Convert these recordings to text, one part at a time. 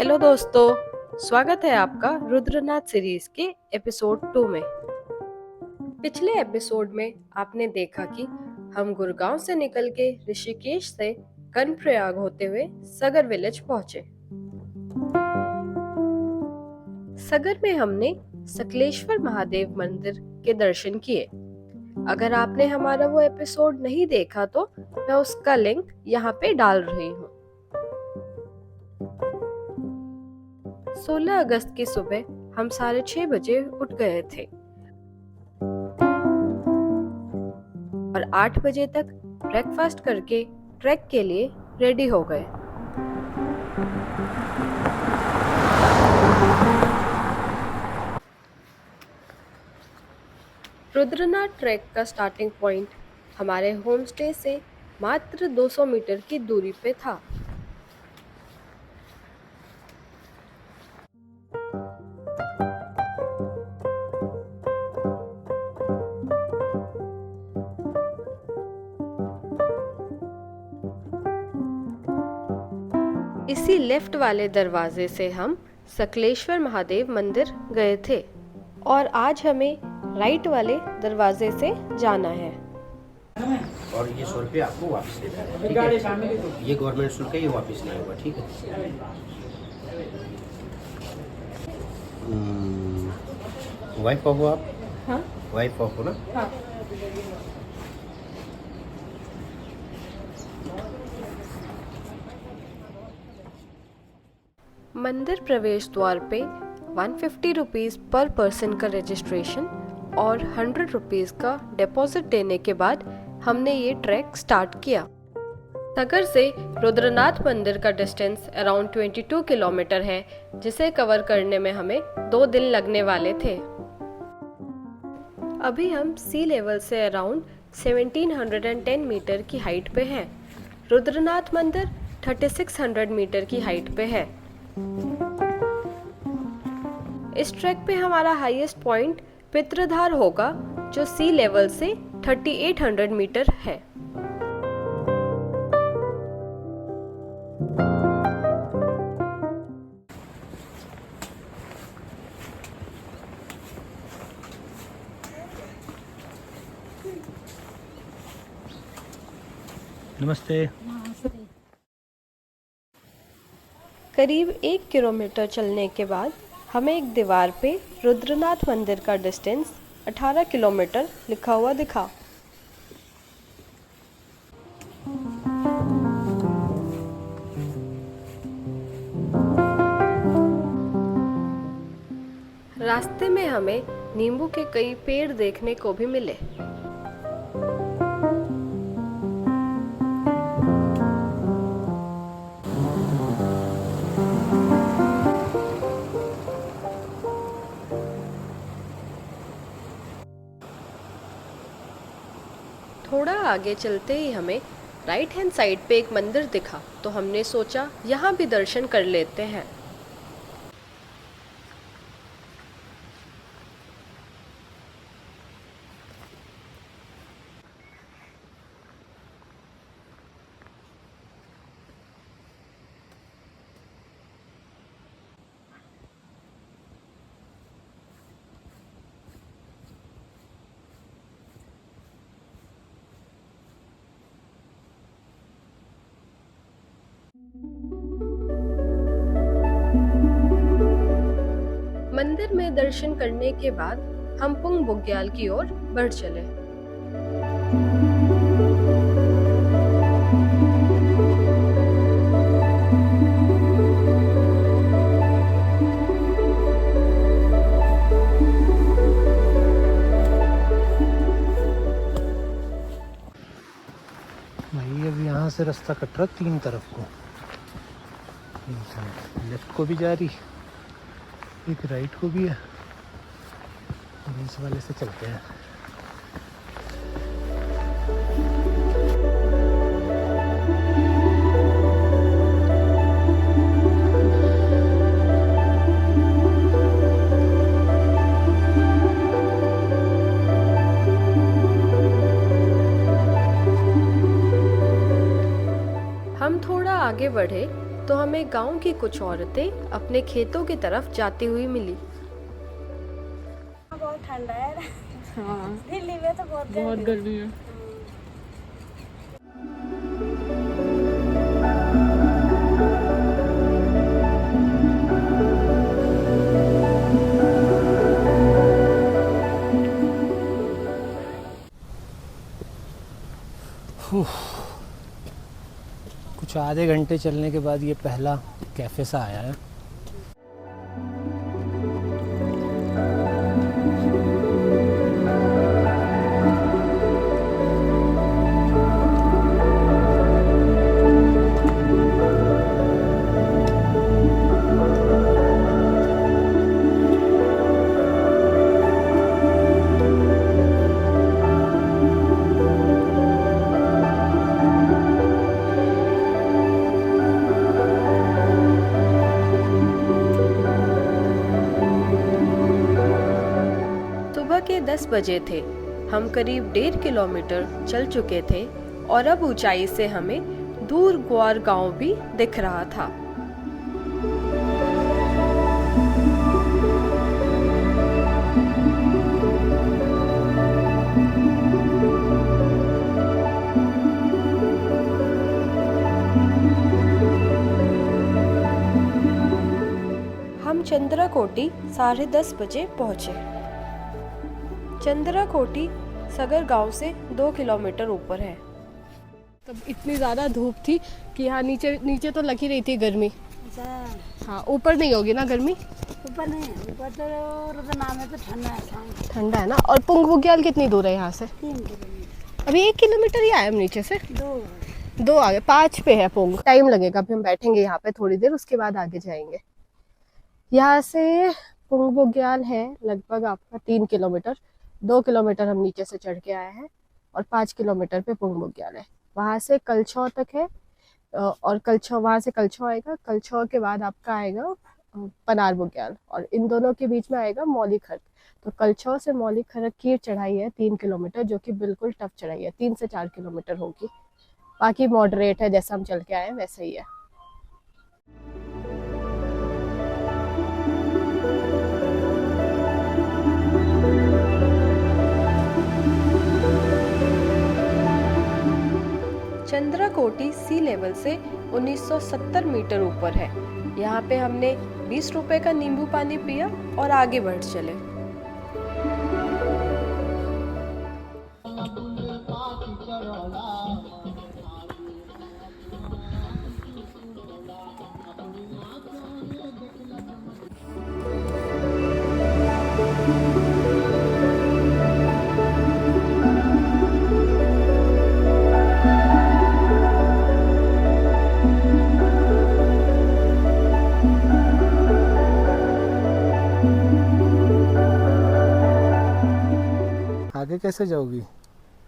Hello दोस्तों, स्वागत है आपका रुद्रनाथ सीरीज के एपिसोड 2 में। पिछले एपिसोड में आपने देखा कि हम गुड़गांव से निकल के ऋषिकेश से कर्णप्रयाग होते हुए सगर विलेज पहुंचे। सगर में हमने सकलेश्वर महादेव मंदिर के दर्शन किए। अगर आपने हमारा वो एपिसोड नहीं देखा तो मैं उसका लिंक यहाँ पे डाल रही हूँ। 16 अगस्त की सुबह हम 6:30 बजे उठ गए थे और 8 बजे तक ब्रेकफास्ट करके ट्रैक के लिए रेडी हो गए। रुद्रनाथ ट्रैक का स्टार्टिंग पॉइंट हमारे होम स्टे से मात्र 200 मीटर की दूरी पे था। इसी लेफ्ट वाले दरवाजे से हम सकलेश्वर महादेव मंदिर गए थे और आज हमें राइट वाले दरवाजे से जाना है। और ये 100 रुपये आपको वापस देना है, ठीक है? ये गवर्नमेंट शुल्क है, ये वापस नहीं होगा, ठीक है? वाइफ ऑफ हो आप? हाँ? वाइफ ऑफ हो ना? हाँ। मंदिर प्रवेश द्वार पे 150 रुपीज़ पर पर्सन का रजिस्ट्रेशन और 100 रुपीज़ का डिपॉजिट देने के बाद हमने ये ट्रैक स्टार्ट किया। सगर से रुद्रनाथ मंदिर का डिस्टेंस अराउंड 22 किलोमीटर है, जिसे कवर करने में हमें 2 दिन लगने वाले थे। अभी हम सी लेवल से अराउंड 1710 मीटर की हाइट पे हैं। रुद्रनाथ मंदिर 3600 मीटर की हाइट पे है। इस ट्रैक पे हमारा हाईएस्ट पॉइंट पित्रधार होगा, जो सी लेवल से 3800 मीटर है। नमस्ते। करीब 1 किलोमीटर चलने के बाद हमें एक दीवार पे रुद्रनाथ मंदिर का डिस्टेंस 18 किलोमीटर लिखा हुआ दिखा। रास्ते में हमें नींबू के कई पेड़ देखने को भी मिले। थोड़ा आगे चलते ही हमें राइट हैंड साइड पे एक मंदिर दिखा, तो हमने सोचा यहाँ भी दर्शन कर लेते हैं। मंदिर में दर्शन करने के बाद हम पुंग बुग्याल की ओर बढ़ चले। भाई अब यहाँ से रास्ता कट रहा 3 तरफ को, लेफ्ट को भी जा रही, एक राइट को भी है, और इस वाले से चलते हैं। हम थोड़ा आगे बढ़े तो हमें गांव की कुछ औरतें अपने खेतों की तरफ जाती हुई मिली। बहुत ठंडा है। हाँ दिल्ली में तो बहुत बहुत गर्मी है। कुछ आधे घंटे चलने के बाद ये पहला कैफ़े सा आया है। सुबह के 10 बजे थे। हम करीब 1.5 किलोमीटर चल चुके थे और अब ऊंचाई से हमें दूर ग्वार गांव भी दिख रहा था। हम चंद्राकोटी 10:30 बजे पहुंचे। चंद्राकोटी सगर गांव से 2 किलोमीटर ऊपर है। तब इतनी ज़्यादा धूप थी कि यहाँ नीचे नीचे तो लग ही रही थी गर्मी। अच्छा, हाँ ऊपर नहीं होगी ना गर्मी? ऊपर नहीं है, ऊपर तो नाम है तो ठंडा है, शाम ठंडा है ना। और पुंग बुग्याल कितनी दूर है यहाँ से? 3 किलोमीटर। अभी 1 किलोमीटर ही आए हम नीचे से। 2 आगे 5 पे है पुंग। टाइम लगेगा, अभी हम बैठेंगे यहाँ पे थोड़ी देर, उसके बाद आगे जाएंगे। यहाँ से पुंग बुग्याल है लगभग आपका 3 किलोमीटर। 2 किलोमीटर हम नीचे से चढ़ के आए हैं और 5 किलोमीटर पे पुंग बुग्याल है। वहाँ से कलछौ तक है और कलछौ, वहाँ से कलछौ आएगा। कलछौ के बाद आपका आएगा पनार बुग्याल और इन दोनों के बीच में आएगा मौली खर्क। तो कलछौ से मौली खर्क की चढ़ाई है 3 किलोमीटर, जो कि बिल्कुल टफ चढ़ाई है। 3 से 4 किलोमीटर होगी। बाकी मॉडरेट है, जैसा हम चल के आए हैं वैसा ही है। चंद्राकोटी सी लेवल से 1970 मीटर ऊपर है। यहाँ पे हमने 20 रुपए का नींबू पानी पिया और आगे बढ़ चले। आगे कैसे जाओगी?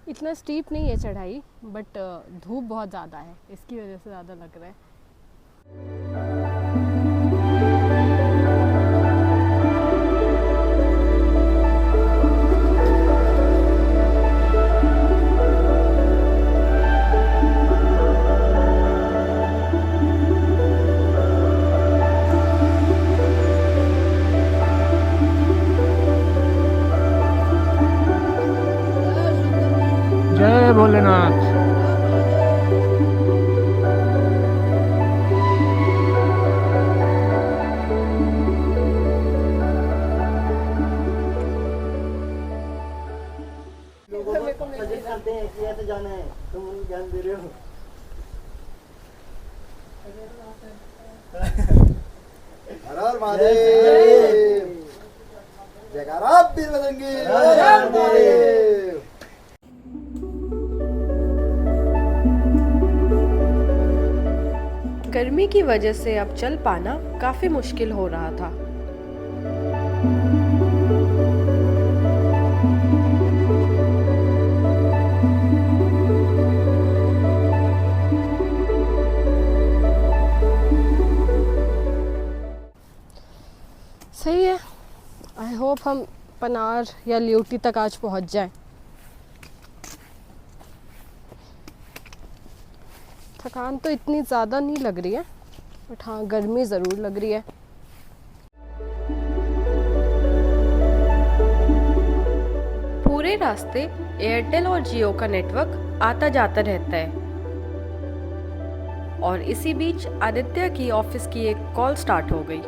इतना स्टीप नहीं है चढ़ाई, बट धूप बहुत ज़्यादा है, इसकी वजह से ज़्यादा लग रहा है। जय भोलेनाथ। करते हैं कि ऐसे जाना है, तुम उनको ज्ञान दे रहे हो। हर हर महादेव, जयकारा वीर बजरंगी, हर हर महादेव। गर्मी की वजह से अब चल पाना काफी मुश्किल हो रहा था। सही है। आई होप हम पनार या ल्यूटी तक आज पहुंच जाएं। थकान तो इतनी ज़्यादा नहीं लग रही है, बट हाँ गर्मी ज़रूर लग रही है। पूरे रास्ते एयरटेल और जियो का नेटवर्क आता जाता रहता है और इसी बीच आदित्य की ऑफिस की एक कॉल स्टार्ट हो गई।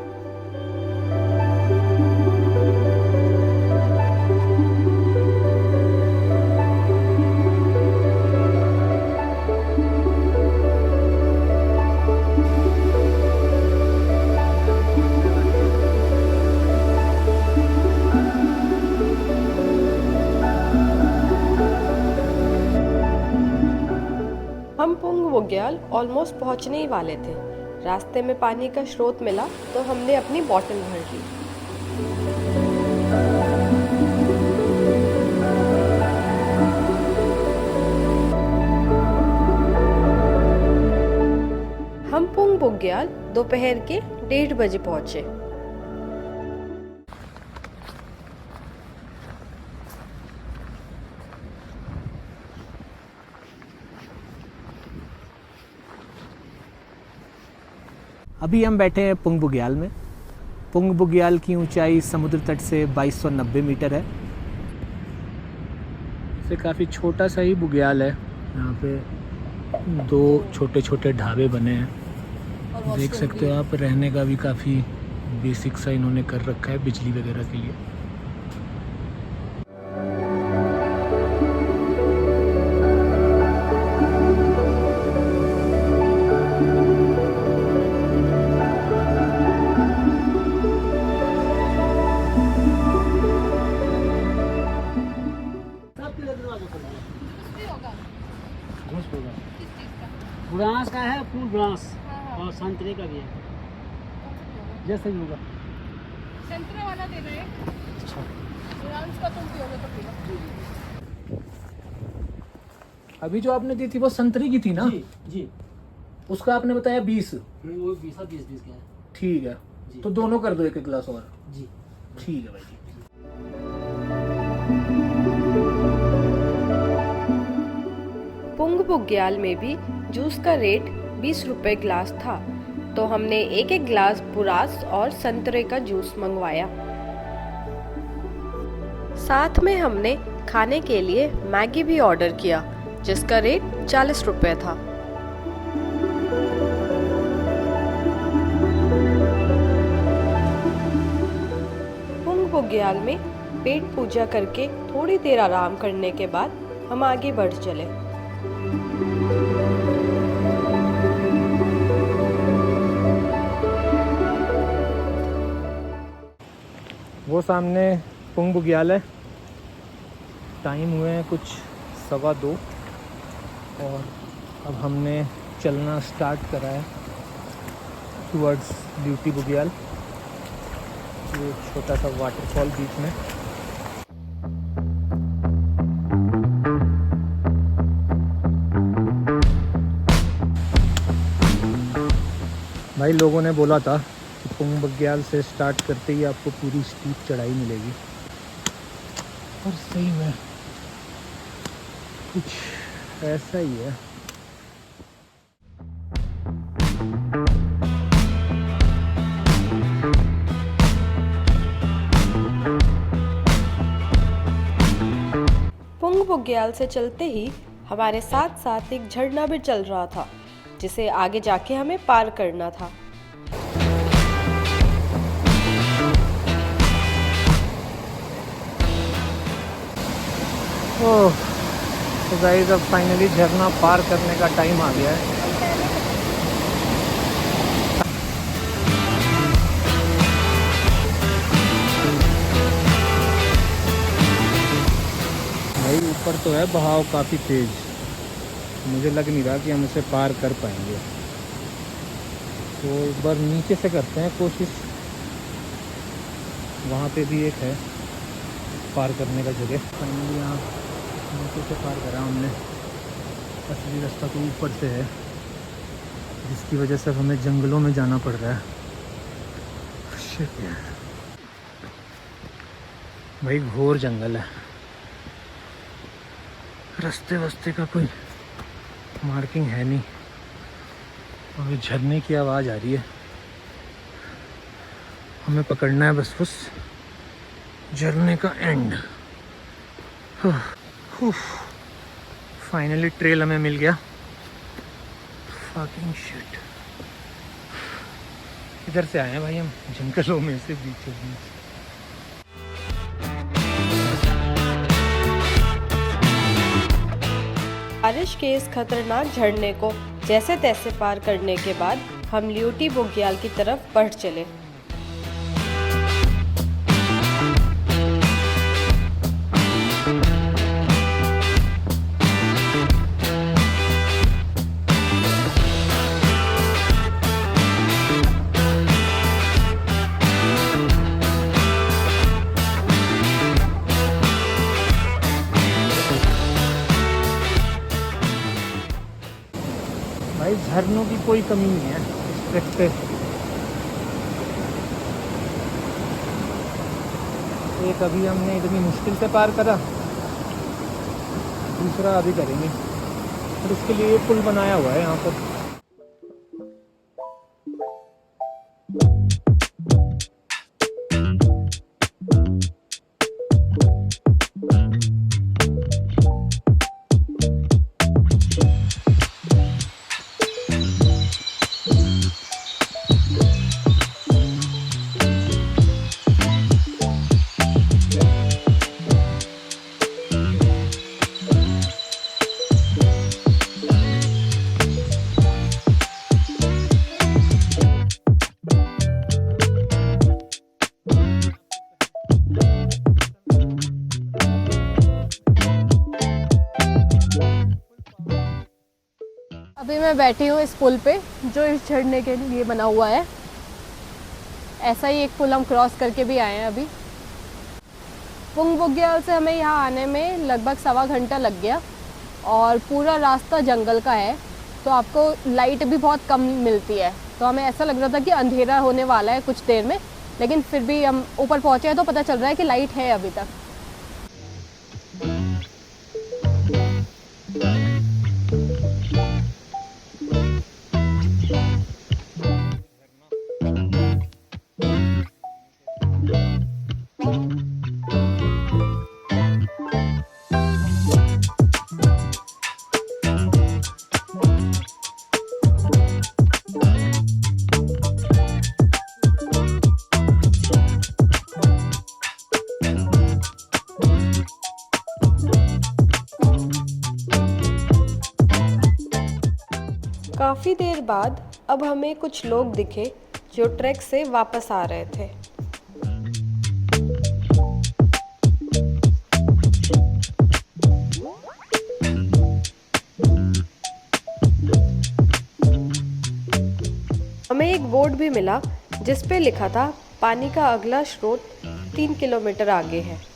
हम पुंग बुग्याल ऑलमोस्ट पहुंचने ही वाले थे। रास्ते में पानी का स्रोत मिला तो हमने अपनी बोतल भर ली। हम पुंग बुग्याल दोपहर के 1:30 बजे पहुंचे। अभी हम बैठे हैं पुंग बुग्याल में। पुंग बुग्याल की ऊंचाई समुद्र तट से 2290 मीटर है। इसे काफ़ी छोटा सा ही बुग्याल है। यहाँ पे 2 छोटे छोटे ढाबे बने हैं, देख सकते हो आप। रहने का भी काफ़ी बेसिक सा इन्होंने कर रखा है बिजली वगैरह के लिए। बुरांस का है, फूल बुरांस और संतरे का भी है, जैसे भी होगा। संतरे वाला दे दो एक। अच्छा का तुम पियोगे तो पी लो। अभी जो आपने दी थी वो संतरी की थी ना? जी जी। उसका आपने बताया 20। वो 20 का है। ठीक है जी। तो दोनों कर दो एक गिलास और। जी ठीक है भाई जी। पुंग बुग्याल में भी जूस का रेट 20 रुपए ग्लास था, तो हमने एक एक ग्लास बुरास और संतरे का जूस मंगवाया। साथ में हमने खाने के लिए मैगी भी ऑर्डर किया, जिसका रेट 40 रुपए था। पुंग बुग्याल में पेट पूजा करके थोड़ी देर आराम करने के बाद हम आगे बढ़ चले। वो सामने पुंग बुग्याल है। टाइम हुए हैं कुछ 2:15 और अब हमने चलना स्टार्ट करा है टुवर्ड्स ब्यूटी बुग्याल। ये छोटा सा वाटरफॉल बीच में। भाई लोगों ने बोला था कि पुंग बुग्याल से स्टार्ट करते ही आपको पूरी स्टीप चढ़ाई मिलेगी, और सही में कुछ ऐसा ही है। पुंग बुग्याल से चलते ही हमारे साथ साथ एक झरना भी चल रहा था, जिसे आगे जाके हमें पार करना था। ओह, तो गाइस अब फाइनली झरना पार करने का टाइम आ गया है। भाई ऊपर तो है बहाव काफ़ी तेज, मुझे लग नहीं रहा कि हम इसे पार कर पाएंगे। तो एक बार नीचे से करते हैं कोशिश। वहाँ पे भी एक है पार करने का जगह। फाइनली यहाँ नीचे से पार करा हमने। असली रास्ता तो ऊपर से है, जिसकी वजह से हमें जंगलों में जाना पड़ रहा है। शिट यार, भाई घोर जंगल है। रास्ते वास्ते का कोई मार्किंग है नहीं। और झरने की आवाज़ आ रही है, हमें पकड़ना है बस उस झरने का एंड। फाइनली ट्रेल हमें मिल गया। फकिंग शिट, इधर से आए हैं भाई हम, जंगलों में से बीचों बीच। बारिश के इस खतरनाक झरने को जैसे तैसे पार करने के बाद हम ल्यूटी बुग्याल की तरफ बढ़ चले। भाई झरनों की कोई कमी नहीं है इस ट्रैक पे। एक अभी हमने इतनी मुश्किल से पार करा, दूसरा अभी करेंगे, और उसके लिए पुल बनाया हुआ है यहाँ पर। अभी मैं बैठी हूँ इस पुल पे जो इस झरने के लिए बना हुआ है। ऐसा ही एक पुल हम क्रॉस करके भी आए हैं अभी। पुंग बुग्याल से हमें यहाँ आने में लगभग 1.25 घंटा लग गया और पूरा रास्ता जंगल का है, तो आपको लाइट भी बहुत कम मिलती है। तो हमें ऐसा लग रहा था कि अंधेरा होने वाला है कुछ देर में, लेकिन फिर भी हम ऊपर पहुँचे हैं तो पता चल रहा है कि लाइट है अभी तक। काफ़ी देर बाद अब हमें कुछ लोग दिखे जो ट्रैक से वापस आ रहे थे। हमें एक बोर्ड भी मिला जिस पे लिखा था पानी का अगला स्रोत 3 किलोमीटर आगे है।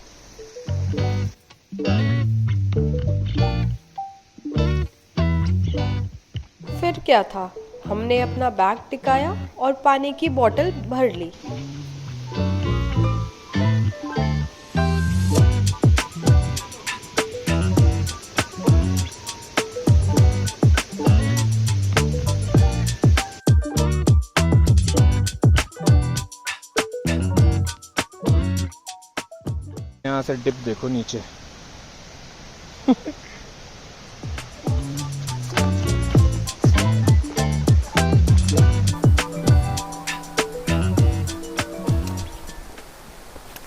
फिर क्या था, हमने अपना बैग टिकाया और पानी की बोतल भर ली। यहाँ से डिप देखो नीचे।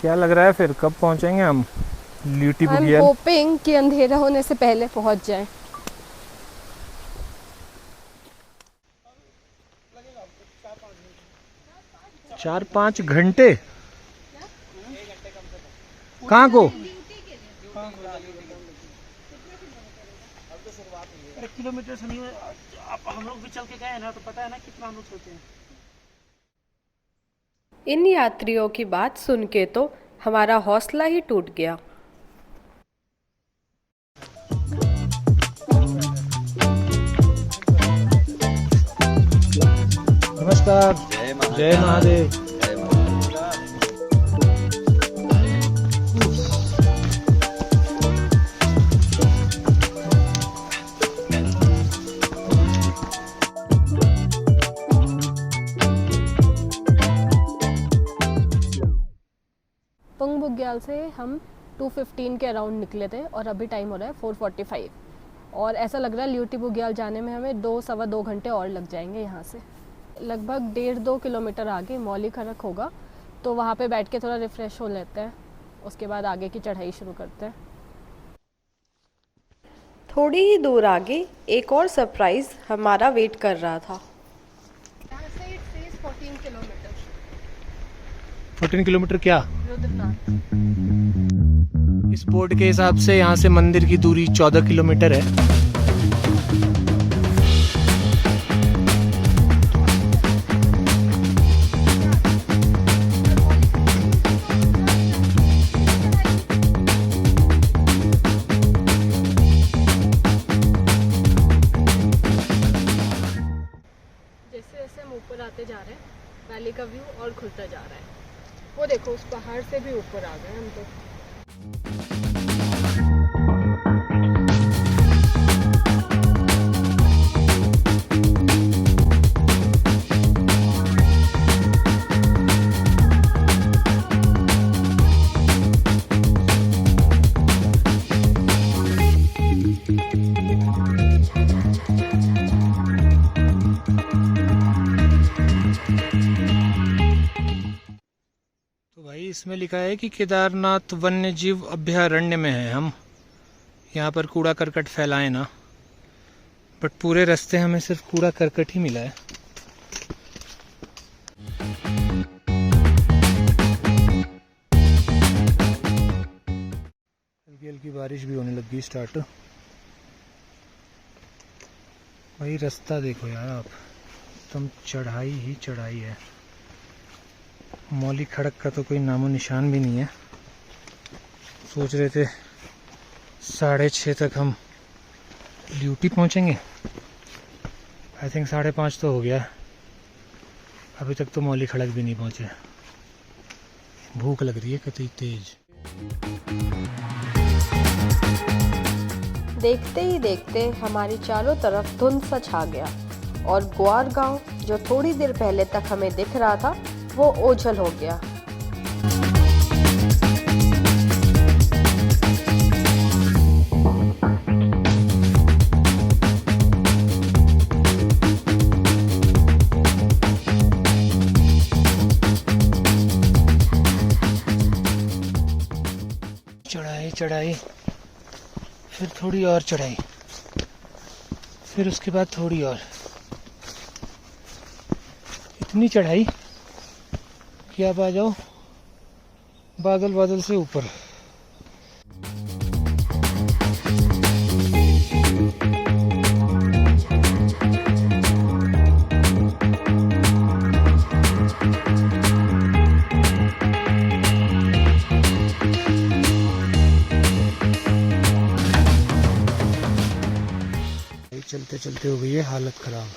क्या लग रहा है फिर कब पहुंचेंगे हम ल्यूटी बुग्याल? I'm hoping कि अंधेरा होने से पहले पहुंच जाएं। चार 5 घंटे कहाँ को? किलोमीटर से नहीं, हम लोग भी चल के गए ना, तो पता है ना कितना हम लोग चलते हैं। इन यात्रियों की बात सुन के तो हमारा हौसला ही टूट गया। नमस्कार, जय महादेव। बुग्याल से हम 2:15 के अराउंड निकले थे और अभी टाइम हो रहा है 4:45 और ऐसा लग रहा है ल्यूटी बुग्याल जाने में हमें 2-2.25 घंटे और लग जाएंगे यहाँ से। लगभग 1.5-2 किलोमीटर आगे मौली खरक होगा, तो वहाँ पे बैठ के थोड़ा रिफ़्रेश हो लेते हैं, उसके बाद आगे की चढ़ाई शुरू करते हैं। थोड़ी ही दूर आगे एक और सरप्राइज हमारा वेट कर रहा था। यहाँ से इट सेज 14 किलोमीटर 14 किलोमीटर क्या? रुद्रनाथ। इस बोर्ड के हिसाब से यहाँ से मंदिर की दूरी 14 किलोमीटर है। जैसे जैसे हम ऊपर आते जा रहे हैं वैली का व्यू और खुलता जा रहा है। वो देखो उस पहाड़ से भी ऊपर आ गए हम तो। तो भाई इसमें लिखा है कि केदारनाथ वन्य जीव अभयारण्य में है हम, यहाँ पर कूड़ा करकट फैलाएं ना, बट पूरे रास्ते हमें सिर्फ कूड़ा करकट ही मिला है। हल्की हल्की बारिश भी होने लगी स्टार्ट। भाई रास्ता देखो यार आप, एकदम चढ़ाई ही चढ़ाई है। मौली खड़क का तो कोई नामो निशान भी नहीं है। सोच रहे थे 6:30 तक हम ड्यूटी पहुंचेंगे, आई थिंक 5:30 तो हो गया। अभी तक तो मौली खड़क भी नहीं पहुंचे। भूख लग रही है कतई तेज। देखते ही देखते हमारी चारों तरफ धुंध सा छा गया और ग्वार गांव जो थोड़ी देर पहले तक हमें दिख रहा था वो ओझल हो गया। चढ़ाई चढ़ाई, फिर थोड़ी और चढ़ाई, फिर उसके बाद थोड़ी और। इतनी चढ़ाई कि आप आ जाओ बादल बादल से ऊपर। चलते चलते हो गई है हालत खराब।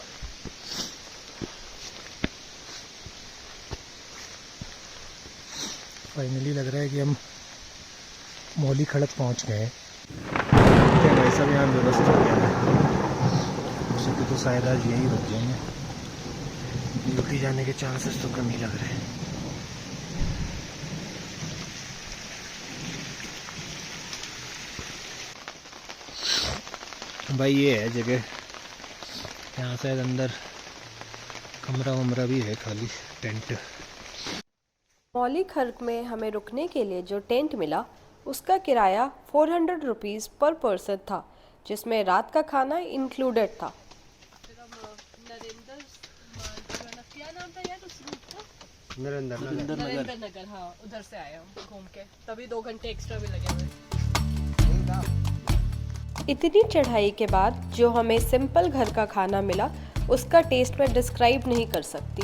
फाइनली लग रहा है कि हम मौली खड़क पहुंच गए हैं। ऐसा भी यहाँ व्यवस्था हो गया है, उससे तो शायद आज यहीं रुक जाएंगे। ड्यूटी जाने के चांसेस तो कम ही लग रहे हैं। भाई ये है जगह, यहाँ शायद अंदर कमरा वमरा भी है, खाली टेंट। मौली खर्क में हमें रुकने के लिए जो टेंट मिला उसका किराया 400 रुपीज़ पर पर्सन था, जिसमें रात का खाना इंक्लूडेड था। नरेंद्र नगर, हाँ उधर से आया हूँ घूम के, तभी 2 घंटे एक्स्ट्रा भी लगे हुए। इतनी चढ़ाई के बाद जो हमें सिंपल घर का खाना मिला उसका टेस्ट मैं डिस्क्राइब नहीं कर सकती।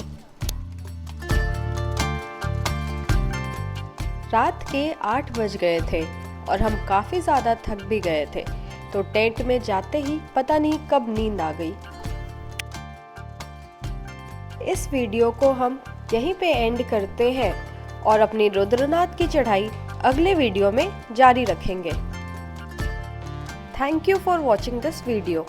रात के 8 बज गए थे और हम काफ़ी ज़्यादा थक भी गए थे, तो टेंट में जाते ही पता नहीं कब नींद आ गई। इस वीडियो को हम यहीं पे एंड करते हैं और अपनी रुद्रनाथ की चढ़ाई अगले वीडियो में जारी रखेंगे। Thank you for watching this video.